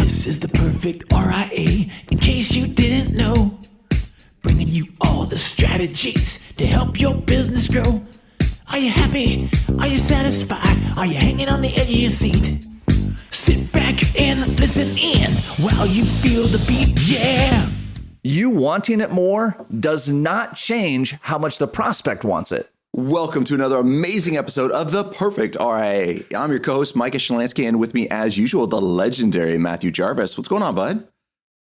This is the Perfect RIA, in case you didn't know. Bringing you all the strategies to help your business grow. Are you happy? Are you satisfied? Are you hanging on the edge of your seat? Sit back and listen in while you feel the beat, yeah! You wanting it more does not change how much the prospect wants it. Welcome to another amazing episode of the Perfect RIA. I'm your co-host, Micah, and with me, as usual, the legendary Matthew Jarvis. What's going on, bud?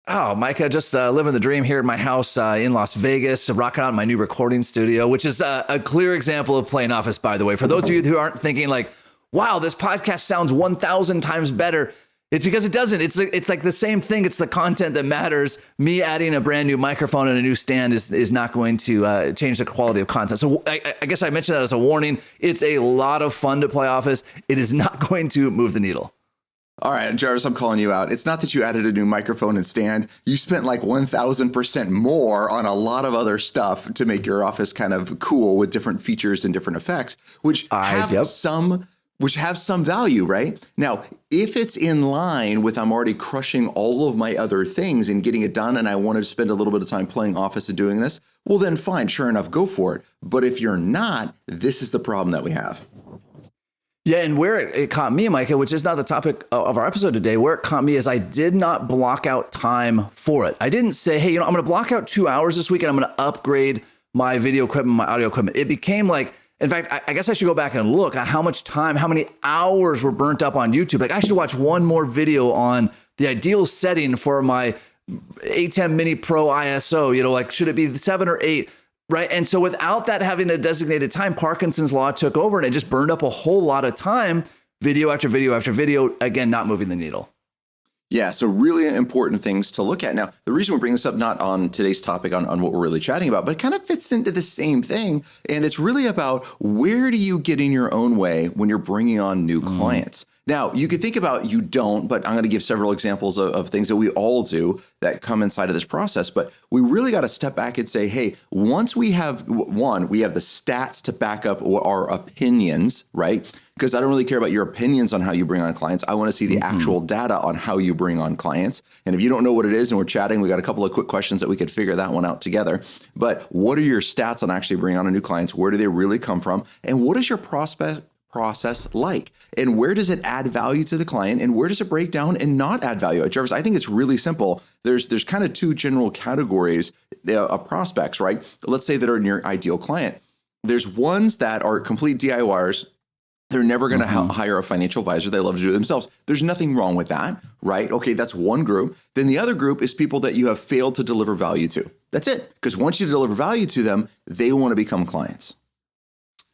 Oh, Micah, just living the dream here at my house in Las Vegas, rocking out in my new recording studio, which is a clear example of playing office, by the way. For those of you who aren't thinking like, wow, this podcast sounds 1,000 times better, it's because it doesn't. It's like the same thing. It's the content that matters. Me adding a brand new microphone and a new stand is not going to change the quality of content. So I guess I mentioned that as a warning. It's a lot of fun to play office. It is not going to move the needle. All right, Jarvis, I'm calling you out. It's not that you added a new microphone and stand. You spent like 1,000% more on a lot of other stuff to make your office kind of cool with different features and different effects, which have some value, right? Now, if it's in line with I'm already crushing all of my other things and getting it done, and I wanted to spend a little bit of time playing office and doing this, well, then fine, sure enough, go for it. But if you're not, this is the problem that we have. Yeah, and where it caught me, Micah, which is not the topic of our episode today, where it caught me is I did not block out time for it. I didn't say, hey, I'm going to block out 2 hours this week and I'm going to upgrade my video equipment, my audio equipment. It became like, in fact, I guess I should go back and look at how much time, how many hours were burnt up on YouTube. Like I should watch one more video on the ideal setting for my A10 Mini Pro ISO, like should it be 7 or 8? Right. And so without that having a designated time, Parkinson's law took over and it just burned up a whole lot of time, video after video after video, again, not moving the needle. Yeah, so really important things to look at. Now, the reason we bring this up, not on today's topic on what we're really chatting about, but it kind of fits into the same thing. And it's really about where do you get in your own way when you're bringing on new clients? Now, you could think about you don't, but I'm going to give several examples of things that we all do that come inside of this process. But we really got to step back and say, hey, once we have the stats to back up our opinions, right? Because I don't really care about your opinions on how you bring on clients. I want to see the actual data on how you bring on clients. And if you don't know what it is and we're chatting, we got a couple of quick questions that we could figure that one out together. But what are your stats on actually bringing on a new clients? Where do they really come from? And what is your process like? And where does it add value to the client? And where does it break down and not add value? Jarvis, I think it's really simple. There's kind of two general categories of prospects, right? Let's say that are in your ideal client. There's ones that are complete DIYers. They're never going to hire a financial advisor. They love to do it themselves. There's nothing wrong with that, right? Okay, that's one group. Then the other group is people that you have failed to deliver value to. That's it. Because once you deliver value to them, they want to become clients.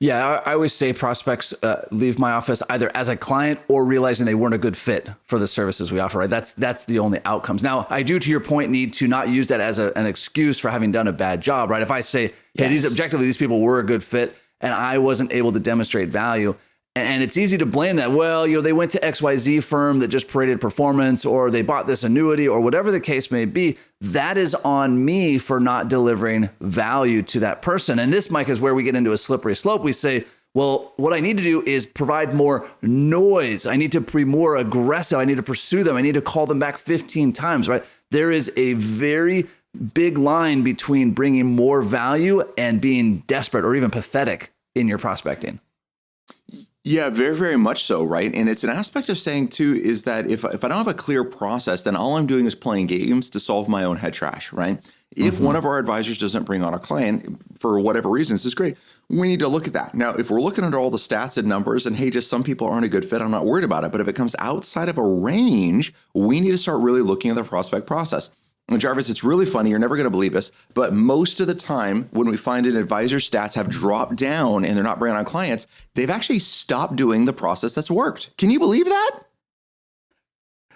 Yeah, I always say prospects leave my office either as a client or realizing they weren't a good fit for the services we offer, right? That's the only outcomes. Now, I do, to your point, need to not use that as an excuse for having done a bad job, right? If I say, hey, these people were a good fit and I wasn't able to demonstrate value, and it's easy to blame that. Well, they went to XYZ firm that just paraded performance, or they bought this annuity, or whatever the case may be. That is on me for not delivering value to that person. And this, Mike, is where we get into a slippery slope. We say, well, what I need to do is provide more noise. I need to be more aggressive. I need to pursue them. I need to call them back 15 times, right? There is a very big line between bringing more value and being desperate or even pathetic in your prospecting. Yeah, very, very much so, right? And it's an aspect of saying, too, is that if I don't have a clear process, then all I'm doing is playing games to solve my own head trash, right? If one of our advisors doesn't bring on a client for whatever reasons, it's great. We need to look at that. Now, if we're looking at all the stats and numbers and, hey, just some people aren't a good fit, I'm not worried about it. But if it comes outside of a range, we need to start really looking at the prospect process. And Jarvis, it's really funny. You're never going to believe this, but most of the time when we find an advisor's stats have dropped down and they're not bringing on clients, they've actually stopped doing the process that's worked. Can you believe that?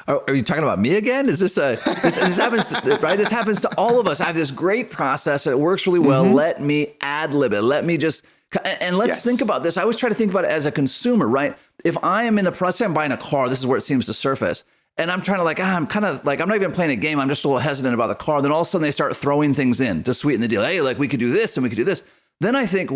Are you talking about me again? Is this this happens to, right? This happens to all of us. I have this great process and it works really well. Let me ad lib it. Let me just, and let's think about this. I always try to think about it as a consumer, right? If I am in the process, I'm buying a car, this is where it seems to surface. And I'm trying to I'm not even playing a game. I'm just a little hesitant about the car. Then all of a sudden they start throwing things in to sweeten the deal. Hey, we could do this and we could do this. Then I think,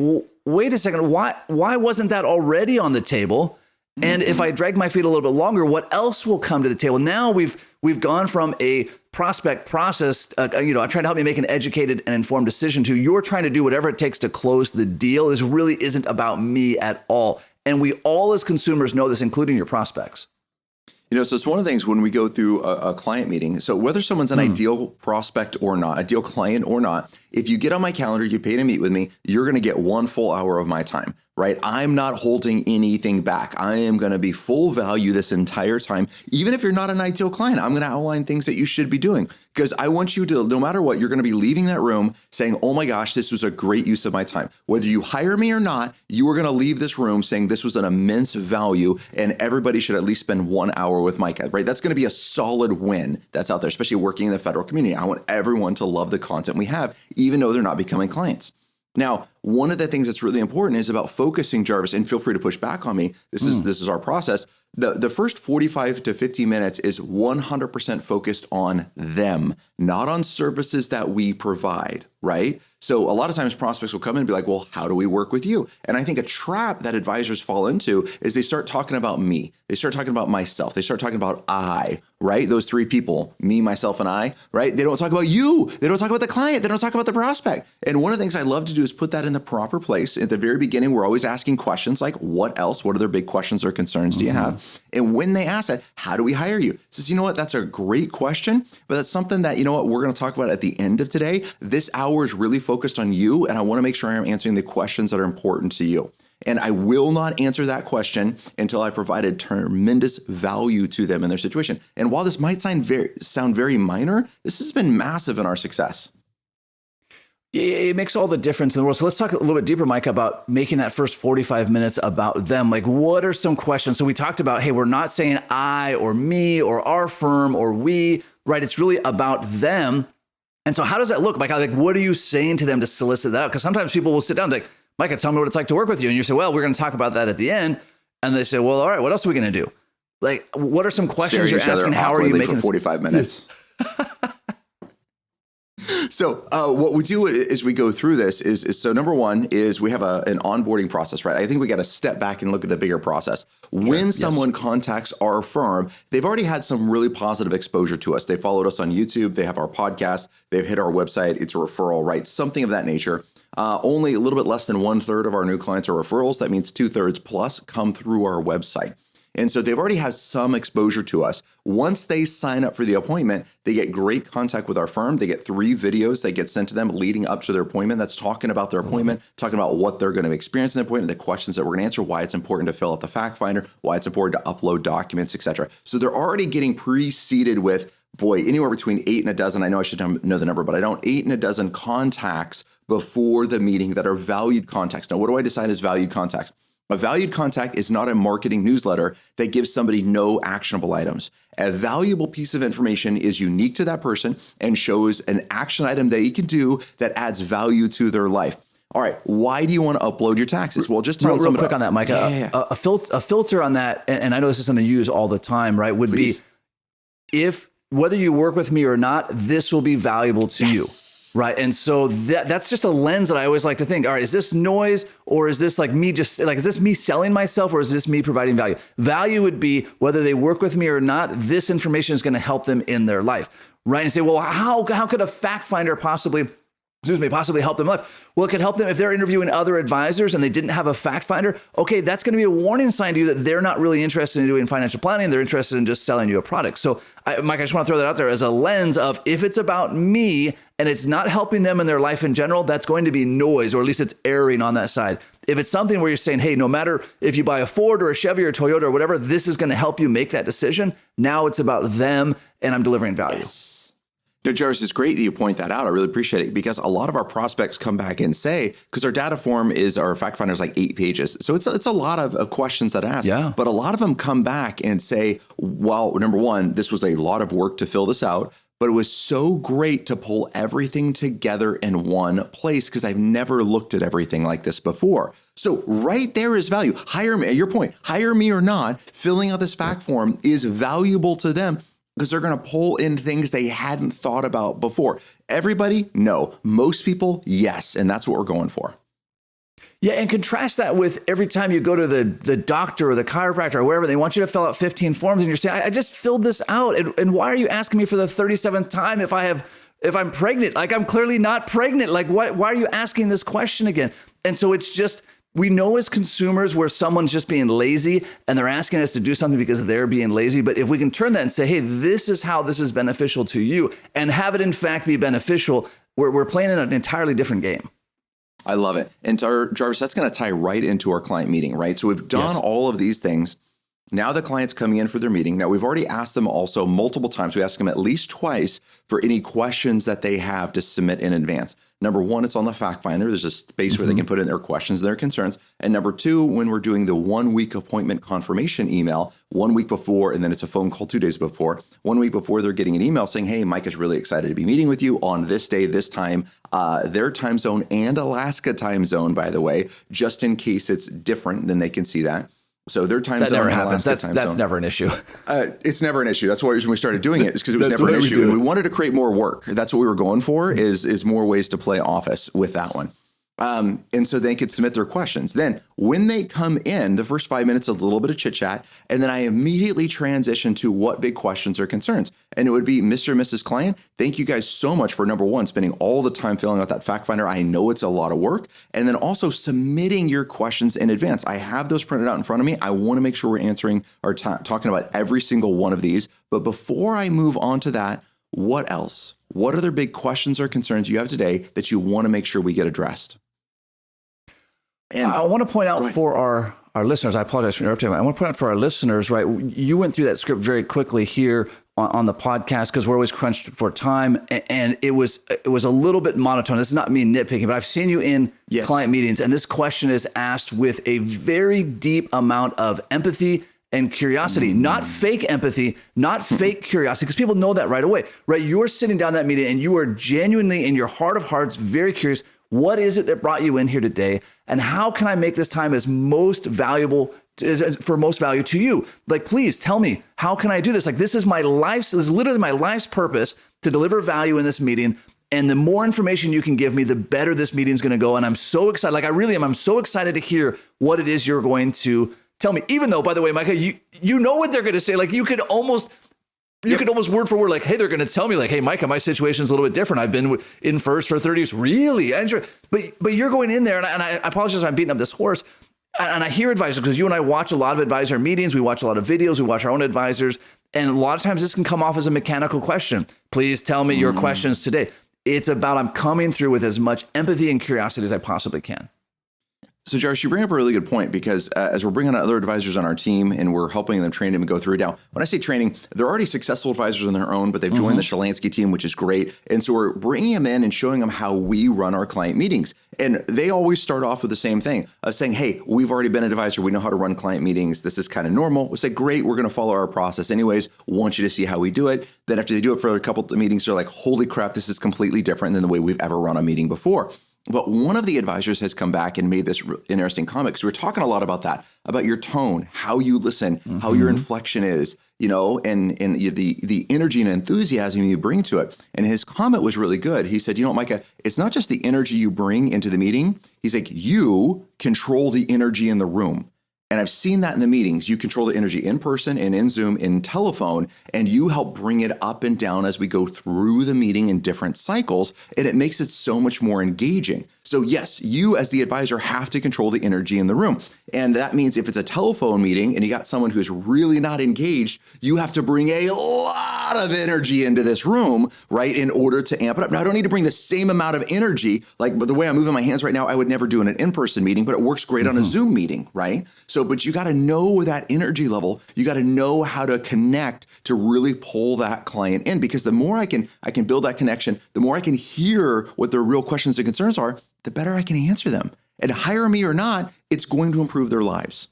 wait a second, why wasn't that already on the table? And if I drag my feet a little bit longer, what else will come to the table? Now we've gone from a prospect process, trying to help me make an educated and informed decision, to you're trying to do whatever it takes to close the deal. This really isn't about me at all. And we all as consumers know this, including your prospects. So it's one of the things when we go through a client meeting. So whether someone's an ideal prospect or not, ideal client or not, if you get on my calendar, you pay to meet with me, you're going to get 1 full hour of my time, right? I'm not holding anything back. I am going to be full value this entire time. Even if you're not an ideal client, I'm going to outline things that you should be doing, because I want you to, no matter what, you're going to be leaving that room saying, oh my gosh, this was a great use of my time. Whether you hire me or not, you are going to leave this room saying this was an immense value and everybody should at least spend 1 hour with Micah, right? That's going to be a solid win that's out there, especially working in the federal community. I want everyone to love the content we have, even though they're not becoming clients. Now, one of the things that's really important is about focusing, Jarvis, and feel free to push back on me. This is our process. The first 45 to 50 minutes is 100% focused on them, not on services that we provide, right? So a lot of times prospects will come in and be like, well, how do we work with you? And I think a trap that advisors fall into is they start talking about me. They start talking about myself. They start talking about I, right? Those 3 people, me, myself, and I, right? They don't talk about you. They don't talk about the client. They don't talk about the prospect. And one of the things I love to do is put that in the proper place. At the very beginning, we're always asking questions like, what else? What other big questions or concerns do you have? And when they ask that, how do we hire you? It says, you know what? That's a great question, but that's something that, we're going to talk about at the end of today. This hour is really focused on you, and I want to make sure I'm answering the questions that are important to you. And I will not answer that question until I provided tremendous value to them in their situation. And while this might sound very minor, this has been massive in our success. It makes all the difference in the world. So let's talk a little bit deeper, Mike, about making that first 45 minutes about them. Like, what are some questions? So we talked about, hey, we're not saying I or me or our firm or we, right? It's really about them. And so how does that look, Mike? Like, what are you saying to them to solicit that out? Because sometimes people will sit down and be like, Micah, tell me what it's like to work with you. And you say, well, we're going to talk about that at the end. And they say, well, all right, what else are we going to do? Like, what are some questions you're asking? How are you making for 45 minutes? So what we do as we go through this is so number one is we have an onboarding process, right? I think we got to step back and look at the bigger process. When someone contacts our firm, they've already had some really positive exposure to us. They followed us on YouTube. They have our podcast. They've hit our website. It's a referral, right? Something of that nature. Only a little bit less than 1/3 of our new clients are referrals. That means 2/3 plus come through our website. And so they've already had some exposure to us. Once they sign up for the appointment, they get great contact with our firm. They get 3 videos that get sent to them leading up to their appointment. That's talking about their appointment, talking about what they're going to experience in the appointment, the questions that we're going to answer, why it's important to fill out the fact finder, why it's important to upload documents, etc. So they're already getting preceded with, anywhere between 8 and a dozen. I know I should know the number, but I don't. 8 and a dozen contacts before the meeting that are valued contacts. Now, what do I decide is valued contacts? A valued contact is not a marketing newsletter that gives somebody no actionable items. A valuable piece of information is unique to that person and shows an action item that you can do that adds value to their life. All right, why do you want to upload your taxes? Well, just tell real quick on that, Micah. A filter on that, and I know this is something you use all the time, right? Would be if whether you work with me or not, this will be valuable to you. Right. And so that's just a lens that I always like to think, all right, is this noise or is this like me is this me selling myself or is this me providing value? Value would be whether they work with me or not, this information is going to help them in their life. Right. And say, well, how could a fact finder possibly help them life? Well, it could help them if they're interviewing other advisors and they didn't have a fact finder. Okay, that's going to be a warning sign to you that they're not really interested in doing financial planning. They're interested in just selling you a product. So, Mike, I just want to throw that out there as a lens of if it's about me and it's not helping them in their life in general, that's going to be noise, or at least it's erring on that side. If it's something where you're saying, hey, no matter if you buy a Ford or a Chevy or a Toyota or whatever, this is going to help you make that decision. Now it's about them and I'm delivering value. Yes. No, Jarvis, it's great that you point that out. I really appreciate it because a lot of our prospects come back and say, because our data form our fact finder is like 8 pages. So it's a lot of questions that ask. Yeah. But a lot of them come back and say, well, number one, this was a lot of work to fill this out, but it was so great to pull everything together in one place because I've never looked at everything like this before. So right there is value. Hire me, at your point, hire me or not, filling out this fact form is valuable to them because they're going to pull in things they hadn't thought about before. Everybody? No. Most people? Yes. And that's what we're going for. Yeah, and contrast that with every time you go to the doctor or the chiropractor or wherever, they want you to fill out 15 forms and you're saying, I just filled this out. And why are you asking me for the 37th time if I'm pregnant? Like, I'm clearly not pregnant. Like, why are you asking this question again? And so it's just, we know as consumers where someone's just being lazy and they're asking us to do something because they're being lazy. But if we can turn that and say, hey, this is how this is beneficial to you, and have it in fact be beneficial, we're playing in an entirely different game. I love it. And Jarvis, that's going to tie right into our client meeting, right? So we've done all of these things. Now the client's coming in for their meeting. Now we've already asked them also multiple times. We ask them at least twice for any questions that they have to submit in advance. Number one, it's on the fact finder. There's a space where they can put in their questions, their concerns. And number two, when we're doing the 1 week appointment confirmation email, 1 week before, and then it's a phone call 2 days before, 1 week before, they're getting an email saying, hey, Micah's really excited to be meeting with you on this day, this time, their time zone and Alaska time zone, by the way, just in case it's different, then they can see that. So their time that zone never and happens. Alaska That's zone. never an issue. It's never an issue. That's why when we started doing it, is because it was never an issue. And we wanted to create more work. That's what we were going for, is more ways to play Office with that one. And so they could submit their questions. Then when they come in, the first 5 minutes, a little bit of chit chat, and then I immediately transition to what big questions or concerns. And it would be, Mr. and Mrs. Client, thank you guys so much for, number one, spending all the time filling out that fact finder. I know it's a lot of work. And then also submitting your questions in advance. I have those printed out in front of me. I want to make sure we're answering or talking about every single one of these. But before I move on to that, what else? What other big questions or concerns you have today that you want to make sure we get addressed? And I want to point out for our listeners, I apologize for interrupting. I want to point out for our listeners, right? You went through that script very quickly here on the podcast because we're always crunched for time, and it was a little bit monotone. This is not me nitpicking, but I've seen you in client meetings, and this question is asked with a very deep amount of empathy and curiosity, not fake empathy, not fake curiosity, because people know that right away, right? You're sitting down that meeting and you are genuinely in your heart of hearts very curious. What is it that brought you in here today? And how can I make this time as most valuable, for most value to you? Like, please tell me, how can I do this? Like, this is literally my life's purpose, to deliver value in this meeting. And the more information you can give me, the better this meeting's going to go. And I'm so excited. Like, I really am. I'm so excited to hear what it is you're going to tell me. Even though, by the way, Micah, you know what they're going to say. Like, you could almost word for word, like, hey, they're going to tell me, like, hey, Micah, my situation's a little bit different. I've been in first for 30 years. Really? But you're going in there, and I apologize, I'm beating up this horse. And I hear advisors, because you and I watch a lot of advisor meetings. We watch a lot of videos. We watch our own advisors. And a lot of times this can come off as a mechanical question. Please tell me your questions today. It's about, I'm coming through with as much empathy and curiosity as I possibly can. So, Jarvis, you bring up a really good point, because as we're bringing on other advisors on our team and we're helping them train them and go through it. Now, when I say training, they're already successful advisors on their own, but they've joined the Shalansky team, which is great. And so we're bringing them in and showing them how we run our client meetings. And they always start off with the same thing of saying, hey, we've already been an advisor. We know how to run client meetings. This is kind of normal. We say, great, we're going to follow our process anyways. Want you to see how we do it. Then after they do it for a couple of meetings, they're like, holy crap, this is completely different than the way we've ever run a meeting before. But one of the advisors has come back and made this interesting comment, because we're talking a lot about that, about your tone, how you listen, how your inflection is, and the energy and enthusiasm you bring to it. And his comment was really good. He said, Micah, it's not just the energy you bring into the meeting. He's like, you control the energy in the room. And I've seen that in the meetings. You control the energy in person and in Zoom, in telephone, and you help bring it up and down as we go through the meeting in different cycles, and it makes it so much more engaging. So yes, you as the advisor have to control the energy in the room. And that means if it's a telephone meeting and you got someone who's really not engaged, you have to bring a lot of energy into this room, right, in order to amp it up. Now, I don't need to bring the same amount of energy, like the way I'm moving my hands right now, I would never do in an in-person meeting, but it works great on a Zoom meeting, right? So, but you got to know that energy level. You got to know how to connect to really pull that client in, because the more I can build that connection, the more I can hear what their real questions and concerns are, the better I can answer them. And hire me or not, it's going to improve their lives.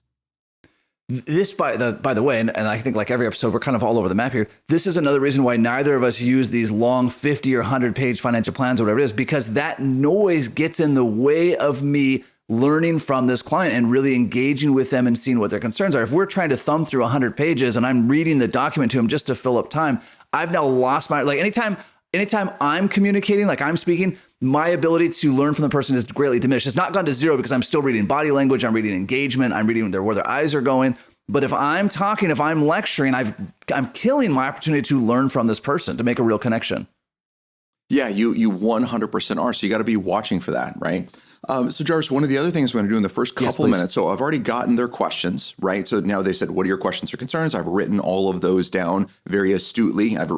This, by the way, and I think like every episode, we're kind of all over the map here. This is another reason why neither of us use these long 50 or 100-page financial plans or whatever it is, because that noise gets in the way of me learning from this client and really engaging with them and seeing what their concerns are. If we're trying to thumb through 100 pages and I'm reading the document to them just to fill up time, I've now lost my, like anytime anytime I'm communicating, like I'm speaking, my ability to learn from the person is greatly diminished. It's not gone to zero because I'm still reading body language, I'm reading engagement, I'm reading where their eyes are going. But if I'm talking, if I'm lecturing, I'm killing my opportunity to learn from this person, to make a real connection. Yeah, you 100% are. So you got to be watching for that, right? So Jarvis, one of the other things we're going to do in the first couple of minutes. So I've already gotten their questions, right? So now they said, what are your questions or concerns? I've written all of those down very astutely. I've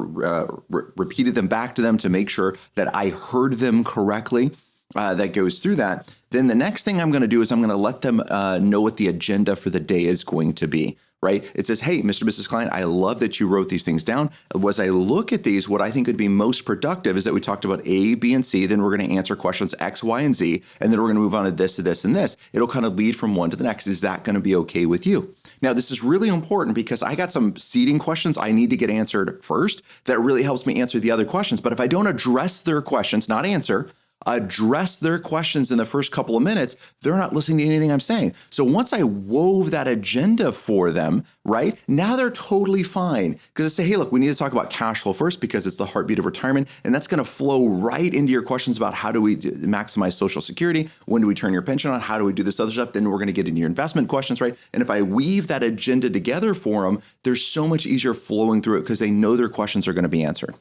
repeated them back to them to make sure that I heard them correctly. That goes through that. Then the next thing I'm going to do is I'm going to let them know what the agenda for the day is going to be. Right? It says, hey, Mr. Mrs. Client, I love that you wrote these things down. As I look at these, what I think would be most productive is that we talked about A, B, and C. Then we're going to answer questions X, Y, and Z. And then we're going to move on to this, and this. It'll kind of lead from one to the next. Is that going to be okay with you? Now, this is really important because I got some seeding questions I need to get answered first. That really helps me answer the other questions. But if I don't address their questions, not answer, address their questions in the first couple of minutes, they're not listening to anything I'm saying. So once I wove that agenda for them, right, now they're totally fine. Because I say, hey, look, we need to talk about cash flow first because it's the heartbeat of retirement. And that's going to flow right into your questions about how do we maximize Social Security? When do we turn your pension on? How do we do this other stuff? Then we're going to get into your investment questions, right? And if I weave that agenda together for them, they're so much easier flowing through it because they know their questions are going to be answered.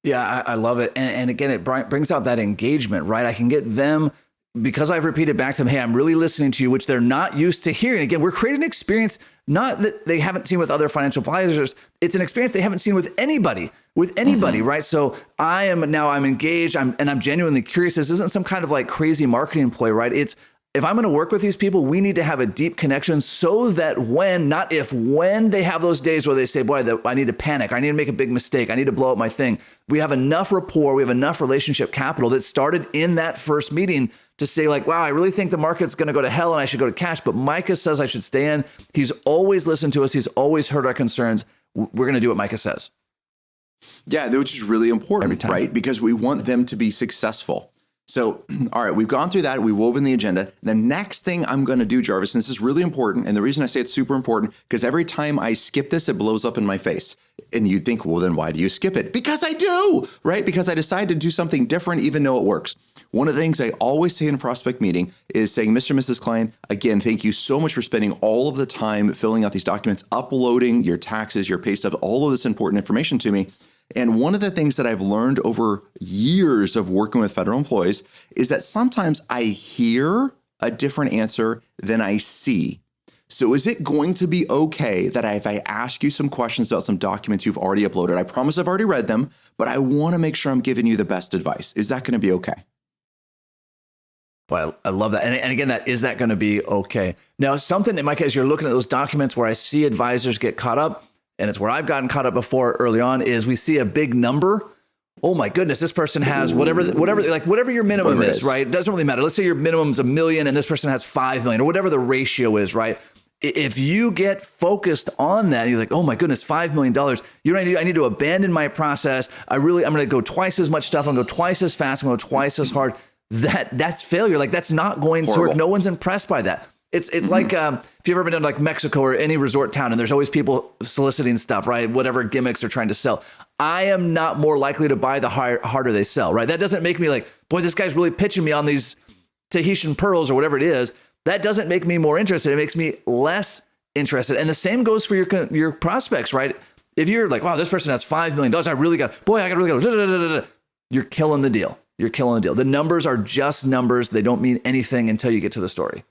Yeah, I love it. And again, it brings out that engagement, right? I can get them, because I've repeated back to them, hey, I'm really listening to you, which they're not used to hearing. Again, we're creating an experience, not that they haven't seen with other financial advisors. It's an experience they haven't seen with anybody, right? So I'm engaged, and I'm genuinely curious. This isn't some kind of like crazy marketing play, right? It's, if I'm going to work with these people, we need to have a deep connection so that when they have those days where they say, boy, I need to panic, I need to make a big mistake, I need to blow up my thing, we have enough rapport, we have enough relationship capital that started in that first meeting to say like, wow, I really think the market's going to go to hell and I should go to cash, but Micah says I should stay in. He's always listened to us. He's always heard our concerns. We're going to do what Micah says. Yeah, which is really important, right? Because we want them to be successful. So, all right, we've gone through that. We've woven the agenda. The next thing I'm going to do, Jarvis, and this is really important. And the reason I say it's super important, because every time I skip this, it blows up in my face. And you think, well, then why do you skip it? Because I do, right? Because I decide to do something different, even though it works. One of the things I always say in a prospect meeting is saying, Mr. and Mrs. Client, again, thank you so much for spending all of the time filling out these documents, uploading your taxes, your pay stubs, all of this important information to me. And one of the things that I've learned over years of working with federal employees is that sometimes I hear a different answer than I see. So is it going to be okay that if I ask you some questions about some documents you've already uploaded, I promise I've already read them, but I want to make sure I'm giving you the best advice. Is that going to be okay? Well, I love that. And again, is that going to be okay? Now, something that, Micah, as you're looking at those documents where I see advisors get caught up, and it's where I've gotten caught up before early on, is we see a big number. Oh my goodness, this person has whatever your minimum is, right? It doesn't really matter. Let's say your minimum's $1 million and this person has 5 million, or whatever the ratio is, right? If you get focused on that, you're like, oh my goodness, $5 million. I need to abandon my process. I'm going to go twice as much stuff. I'm going to go twice as fast. I'm going to go twice as hard. That's failure. Like, that's not going to work. No one's impressed by that. It's like if you've ever been to like Mexico or any resort town, and there's always people soliciting stuff, right? Whatever gimmicks they're trying to sell. I am not more likely to buy the harder they sell, right? That doesn't make me like, boy, this guy's really pitching me on these Tahitian pearls or whatever it is. That doesn't make me more interested. It makes me less interested. And the same goes for your prospects, right? If you're like, wow, this person has $5 million, I really got to, you're killing the deal. You're killing the deal. The numbers are just numbers. They don't mean anything until you get to the story.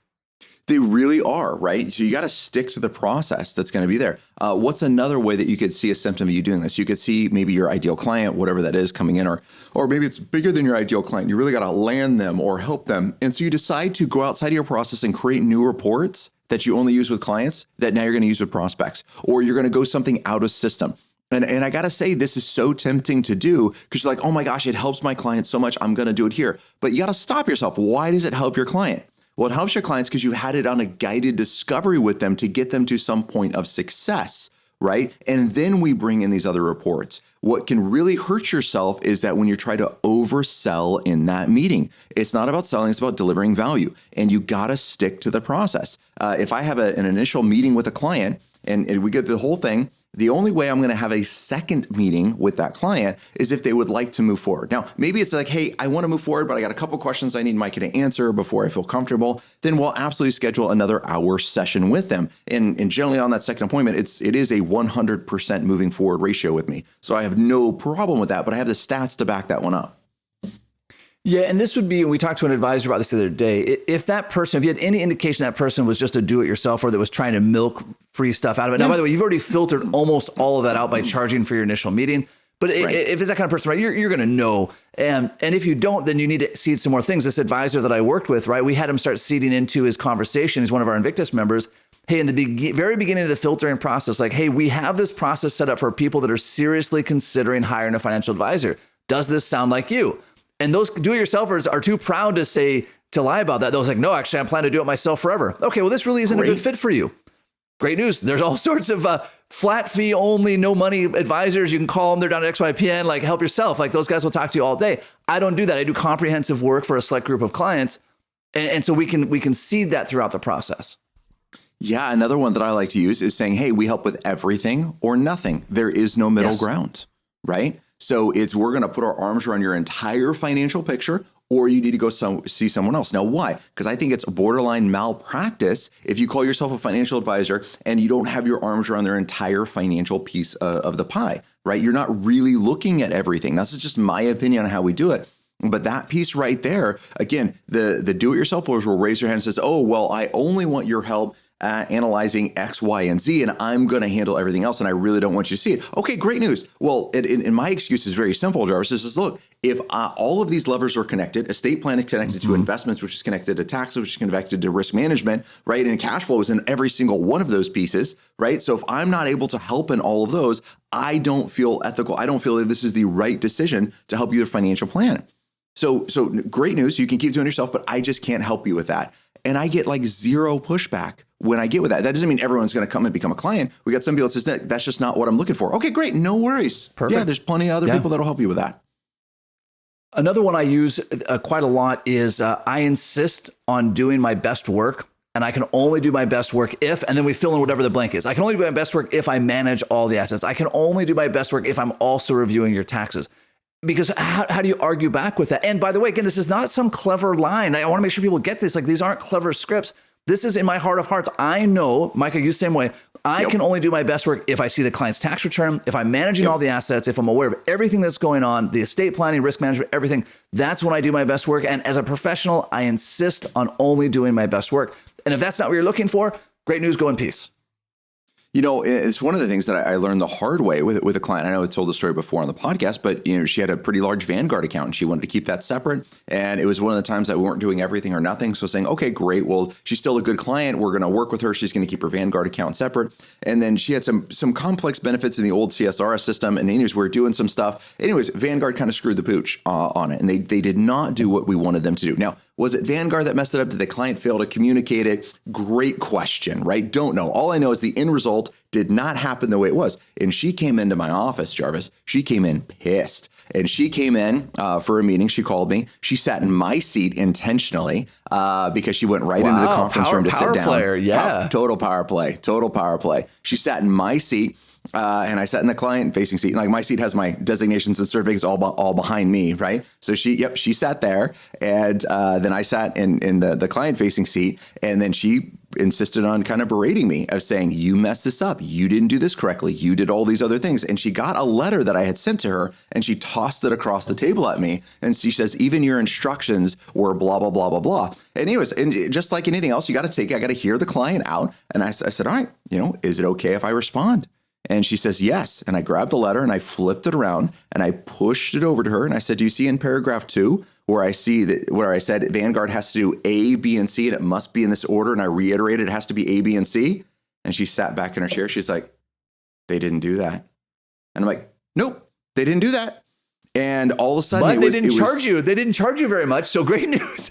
They really are, right? So you got to stick to the process that's going to be there. What's another way that you could see a symptom of you doing this? You could see maybe your ideal client, whatever that is, coming in, or maybe it's bigger than your ideal client. You really got to land them or help them. And so you decide to go outside of your process and create new reports that you only use with clients that now you're going to use with prospects, or you're going to go something out of system. And I got to say, this is so tempting to do because you're like, oh my gosh, it helps my client so much. I'm going to do it here. But you got to stop yourself. Why does it help your client? Well, it helps your clients because you had it on a guided discovery with them to get them to some point of success, right? And then we bring in these other reports. What can really hurt yourself is that when you try to oversell in that meeting, it's not about selling, it's about delivering value. And you got to stick to the process. If I have an initial meeting with a client and we get the whole thing, the only way I'm going to have a second meeting with that client is if they would like to move forward. Now, maybe it's like, hey, I want to move forward, but I got a couple questions I need Micah to answer before I feel comfortable. Then we'll absolutely schedule another hour session with them. And generally on that second appointment, it is a 100% moving forward ratio with me. So I have no problem with that, but I have the stats to back that one up. Yeah, and this would be, we talked to an advisor about this the other day, if that person, if you had any indication that person was just a do-it-yourselfer that was trying to milk free stuff out of it. Now, by the way, you've already filtered almost all of that out by charging for your initial meeting. But if it's that kind of person, right, you're going to know. And if you don't, then you need to seed some more things. This advisor that I worked with, right, we had him start seeding into his conversation. He's one of our Invictus members. Hey, in the very beginning of the filtering process, like, hey, we have this process set up for people that are seriously considering hiring a financial advisor. Does this sound like you? And those do-it-yourselfers are too proud to lie about that. Those like, no, actually, I'm planning to do it myself forever. Okay, well, this really isn't a good fit for you. Great news. There's all sorts of flat fee only, no money advisors. You can call them. They're down at XYPN. Like, help yourself. Like, those guys will talk to you all day. I don't do that. I do comprehensive work for a select group of clients, and so we can seed that throughout the process. Yeah, another one that I like to use is saying, hey, we help with everything or nothing. There is no middle ground, right? So we're going to put our arms around your entire financial picture, or you need to go see someone else. Now, why? Because I think it's borderline malpractice if you call yourself a financial advisor and you don't have your arms around their entire financial piece of the pie, right? You're not really looking at everything. This is just my opinion on how we do it. But that piece right there, again, the do-it-yourselfers will raise their hand and says, oh, well, I only want your help analyzing X, Y, and Z, and I'm going to handle everything else, and I really don't want you to see it. Okay, great news. Well, in my excuse is very simple, Jarvis. It says, look, if all of these levers are connected, estate plan is connected to investments, which is connected to taxes, which is connected to risk management, right? And cash flow is in every single one of those pieces, right? So if I'm not able to help in all of those, I don't feel ethical. I don't feel that this is the right decision to help you with financial plan. So great news. You can keep doing it yourself, but I just can't help you with that. And I get like zero pushback when I get with that. That doesn't mean everyone's going to come and become a client. We got some people that says, that's just not what I'm looking for. Okay, great. No worries. Perfect. Yeah, there's plenty of other people that'll help you with that. Another one I use quite a lot is I insist on doing my best work, and I can only do my best work if, and then we fill in whatever the blank is. I can only do my best work if I manage all the assets. I can only do my best work if I'm also reviewing your taxes. Because how do you argue back with that? And by the way, again, this is not some clever line. I want to make sure people get this. Like, these aren't clever scripts. This is in my heart of hearts. I know, Micah, you the same way. I can only do my best work if I see the client's tax return, if I'm managing all the assets, if I'm aware of everything that's going on, the estate planning, risk management, everything. That's when I do my best work. And as a professional, I insist on only doing my best work. And if that's not what you're looking for, great news, go in peace. You know, it's one of the things that I learned the hard way with a client. I know I told the story before on the podcast, but she had a pretty large Vanguard account and she wanted to keep that separate. And it was one of the times that we weren't doing everything or nothing. So saying, okay, great. Well, she's still a good client. We're going to work with her. She's going to keep her Vanguard account separate. And then she had some complex benefits in the old CSRS system. And anyways, we were doing some stuff. Anyways, Vanguard kind of screwed the pooch on it. And they did not do what we wanted them to do. Now, was it Vanguard that messed it up? Did the client fail to communicate it? Great question, right? Don't know. All I know is the end result did not happen the way it was. And she came into my office, Jarvis. She came in pissed. And she came in for a meeting. She called me. She sat in my seat intentionally because she went right into the conference room to sit down. Player, yeah. Total power play. Total power play. She sat in my seat. And I sat in the client-facing seat. Like, my seat has my designations and certificates all behind me, right? So she sat there, and then I sat in the client-facing seat, and then she insisted on kind of berating me of saying, you messed this up. You didn't do this correctly. You did all these other things. And she got a letter that I had sent to her, and she tossed it across the table at me. And she says, even your instructions were blah, blah, blah, blah, blah. And anyways, and just like anything else, I got to hear the client out. And I said, all right, is it okay if I respond? And she says, yes. And I grabbed the letter and I flipped it around and I pushed it over to her. And I said, do you see in paragraph 2 where I said Vanguard has to do A, B, and C, and it must be in this order? And I reiterated it has to be A, B, and C. And she sat back in her chair. She's like, they didn't do that. And I'm like, nope, they didn't do that. And all of a sudden, but they didn't charge you. They didn't charge you very much. So great news.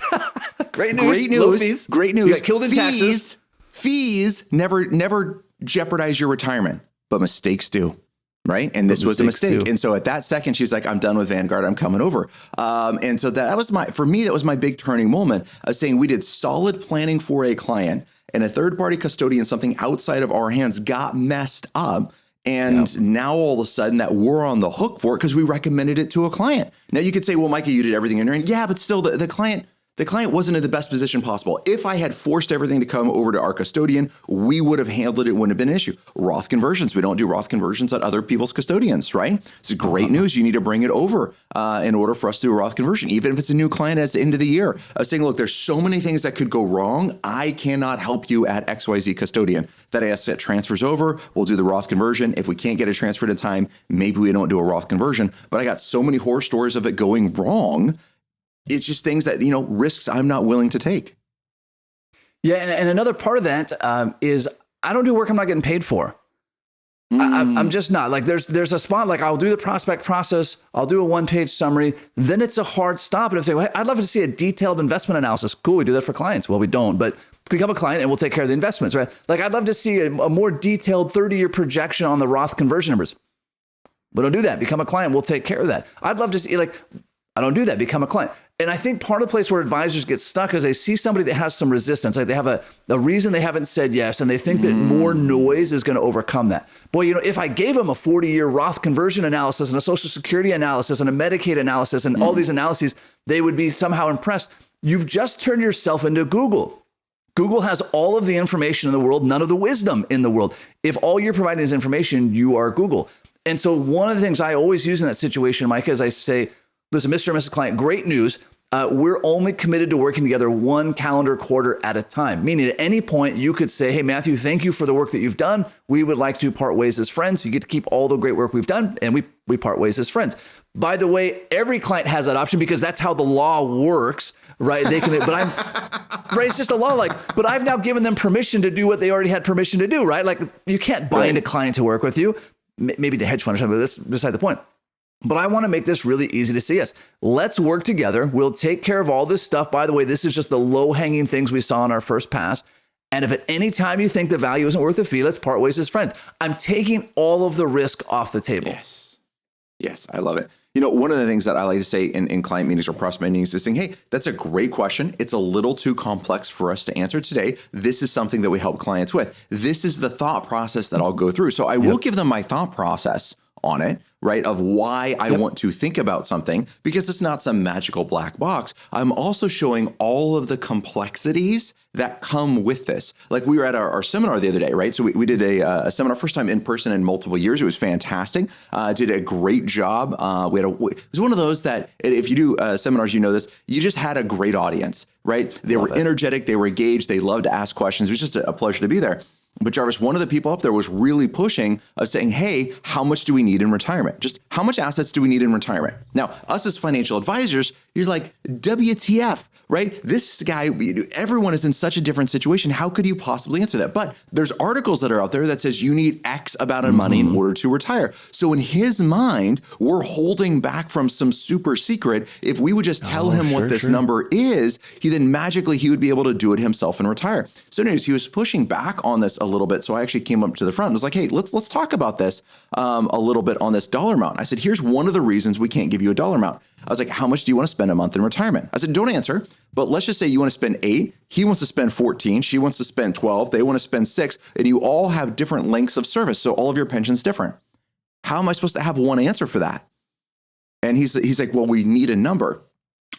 Great news. Great news. Low fees. Great news. You got killed in taxes. Fees never jeopardize your retirement. But mistakes do, right? And this was a mistake. And so at that second, she's like, I'm done with Vanguard. I'm coming over. And so that was that was my big turning moment of saying we did solid planning for a client and a third-party custodian, something outside of our hands, got messed up. And now all of a sudden that we're on the hook for it because we recommended it to a client. Now you could say, well, Micah, you did everything in your end. Yeah, but still the client wasn't in the best position possible. If I had forced everything to come over to our custodian, we would have handled it. Wouldn't have been an issue. Roth conversions. We don't do Roth conversions at other people's custodians, right? It's great news. You need to bring it over in order for us to do a Roth conversion, even if it's a new client at the end of the year. I was saying, look, there's so many things that could go wrong. I cannot help you at XYZ custodian. That asset transfers over. We'll do the Roth conversion. If we can't get it transferred in time, maybe we don't do a Roth conversion. But I got so many horror stories of it going wrong. It's just things that, risks I'm not willing to take. Yeah. And another part of that is I don't do work I'm not getting paid for. I'm just not. Like there's a spot, like I'll do the prospect process. I'll do a one-page summary. Then it's a hard stop. And I say, well, I'd love to see a detailed investment analysis. Cool. We do that for clients. Well, we don't, but become a client and we'll take care of the investments, right? Like I'd love to see a more detailed 30-year projection on the Roth conversion numbers. But don't do that. Become a client. We'll take care of that. I'd love to see, I don't do that. Become a client. And I think part of the place where advisors get stuck is they see somebody that has some resistance. Like they have a reason they haven't said yes, and they think that more noise is going to overcome that. Boy, if I gave them a 40-year Roth conversion analysis and a Social Security analysis and a Medicaid analysis and all these analyses, they would be somehow impressed. You've just turned yourself into Google. Google has all of the information in the world, none of the wisdom in the world. If all you're providing is information, you are Google. And so one of the things I always use in that situation, Micah, is I say, listen, Mr. and Mrs. Client, great news. We're only committed to working together one calendar quarter at a time. Meaning at any point you could say, hey, Matthew, thank you for the work that you've done. We would like to part ways as friends. You get to keep all the great work we've done and we part ways as friends. By the way, every client has that option because that's how the law works, right? Right. It's just a law. But I've now given them permission to do what they already had permission to do, right? Like you can't bind a client to work with you, maybe to hedge fund or something, but that's beside the point. But I want to make this really easy to see us. Let's work together. We'll take care of all this stuff. By the way, this is just the low-hanging things we saw in our first pass. And if at any time you think the value isn't worth the fee, let's part ways as friends. I'm taking all of the risk off the table. Yes, I love it. One of the things that I like to say in client meetings or prospect meetings is saying, hey, that's a great question. It's a little too complex for us to answer today. This is something that we help clients with. This is the thought process that I'll go through. So I will give them my thought process on it, right? Of why I want to think about something, because it's not some magical black box. I'm also showing all of the complexities that come with this. Like we were at our seminar the other day, right? So we did a seminar, first time in person in multiple years. It was fantastic. Did a great job. It was one of those that if you do seminars, this, you just had a great audience, right? They were energetic. They were engaged. They loved to ask questions. It was just a pleasure to be there. But Jarvis, one of the people up there was really pushing of saying, hey, how much do we need in retirement? Just how much assets do we need in retirement? Now, us as financial advisors, you're like, WTF, right? This guy, everyone is in such a different situation. How could you possibly answer that? But there's articles that are out there that says you need X amount of money in order to retire. So in his mind, we're holding back from some super secret. If we would just tell him what this number is, he would be able to do it himself and retire. So anyways, he was pushing back on this a little bit. So I actually came up to the front and was like, hey, let's talk about this a little bit on this dollar amount. I said, here's one of the reasons we can't give you a dollar amount. I was like, how much do you want to spend a month in retirement? I said, don't answer, but let's just say you want to spend 8. He wants to spend 14. She wants to spend 12. They want to spend 6. And you all have different lengths of service. So all of your pension's different. How am I supposed to have one answer for that? And he's like, well, we need a number.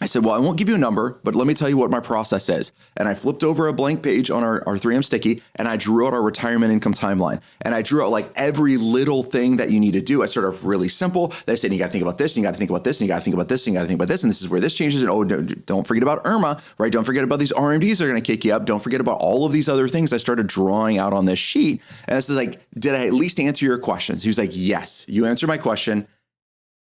I said, well, I won't give you a number, but let me tell you what my process is. And I flipped over a blank page on our 3M sticky, and I drew out our retirement income timeline. And I drew out like every little thing that you need to do. I started off really simple. They said, you got to think about this, and you got to think about this, and you got to think about this, and you got to think about this. And this is where this changes. And don't forget about IRMA, right? Don't forget about these RMDs that are going to kick you up. Don't forget about all of these other things I started drawing out on this sheet. And I said, like, did I at least answer your questions? He was like, yes, you answered my question,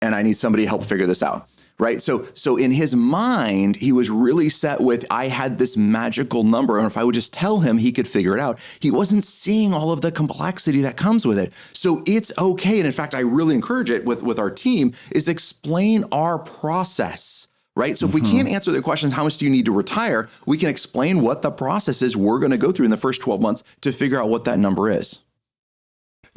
and I need somebody to help figure this out. Right. So in his mind, he was really set with, I had this magical number. And if I would just tell him, he could figure it out. He wasn't seeing all of the complexity that comes with it. So it's okay. And in fact, I really encourage it with our team is explain our process. Right. So if we can't answer the questions, how much do you need to retire? We can explain what the process is we're going to go through in the first 12 months to figure out what that number is.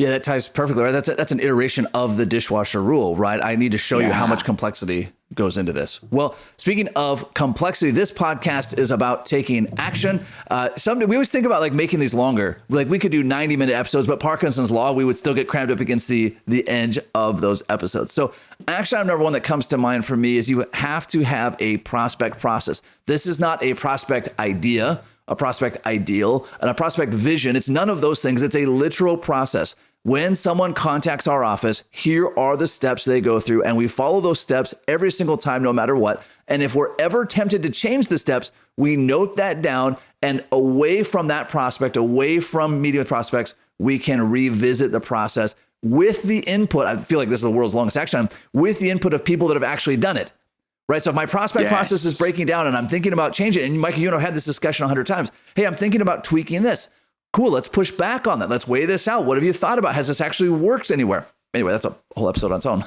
Yeah, that ties perfectly, right? That's an iteration of the dishwasher rule, right? I need to show you how much complexity goes into this. Well, speaking of complexity, this podcast is about taking action. We always think about like making these longer. Like we could do 90-minute episodes, but Parkinson's law, we would still get crammed up against the edge of those episodes. So action item number one that comes to mind for me is you have to have a prospect process. This is not a prospect idea, a prospect ideal, and a prospect vision. It's none of those things. It's a literal process. When someone contacts our office, here are the steps they go through, and we follow those steps every single time, no matter what. And if we're ever tempted to change the steps, we note that down, and away from that prospect, away from meeting with prospects, we can revisit the process with the input. I feel like this is the world's longest action item, with the input of people that have actually done it. Right. So if my prospect process is breaking down and I'm thinking about changing it, and Micah, you and I had this discussion 100 times. Hey, I'm thinking about tweaking this. Cool. Let's push back on that. Let's weigh this out. What have you thought about? Has this actually worked anywhere? Anyway, that's a whole episode on its own.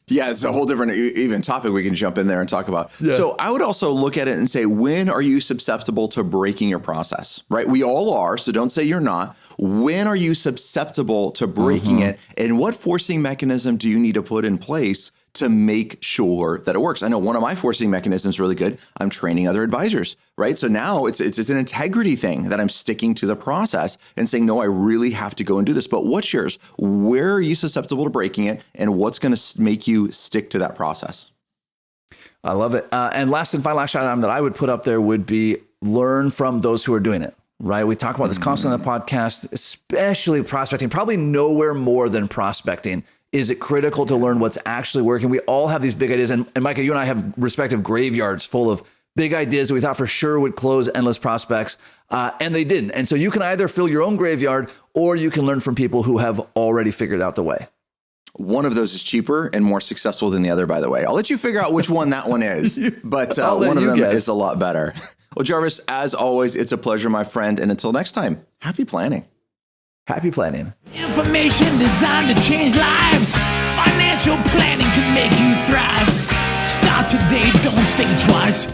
Yeah, it's a whole different even topic we can jump in there and talk about. Yeah. So I would also look at it and say, when are you susceptible to breaking your process, right? We all are, so don't say you're not. When are you susceptible to breaking it? And what forcing mechanism do you need to put in place to make sure that it works? I know one of my forcing mechanisms is really good. I'm training other advisors, right? So now it's an integrity thing that I'm sticking to the process and saying, no, I really have to go and do this. But what's yours? Where are you susceptible to breaking it? And what's going to make you stick to that process? I love it. And last and final action item that I would put up there would be learn from those who are doing it, right? We talk about this constantly on the podcast, especially prospecting, probably nowhere more than prospecting. Is it critical to learn what's actually working? We all have these big ideas. And Micah, you and I have respective graveyards full of big ideas that we thought for sure would close endless prospects, and they didn't. And so you can either fill your own graveyard or you can learn from people who have already figured out the way. One of those is cheaper and more successful than the other, by the way. I'll let you figure out which one that one is, but one of them is a lot better. Well, Jarvis, as always, it's a pleasure, my friend. And until next time, happy planning. Happy planning. Information designed to change lives. Financial planning can make you thrive. Start today, don't think twice.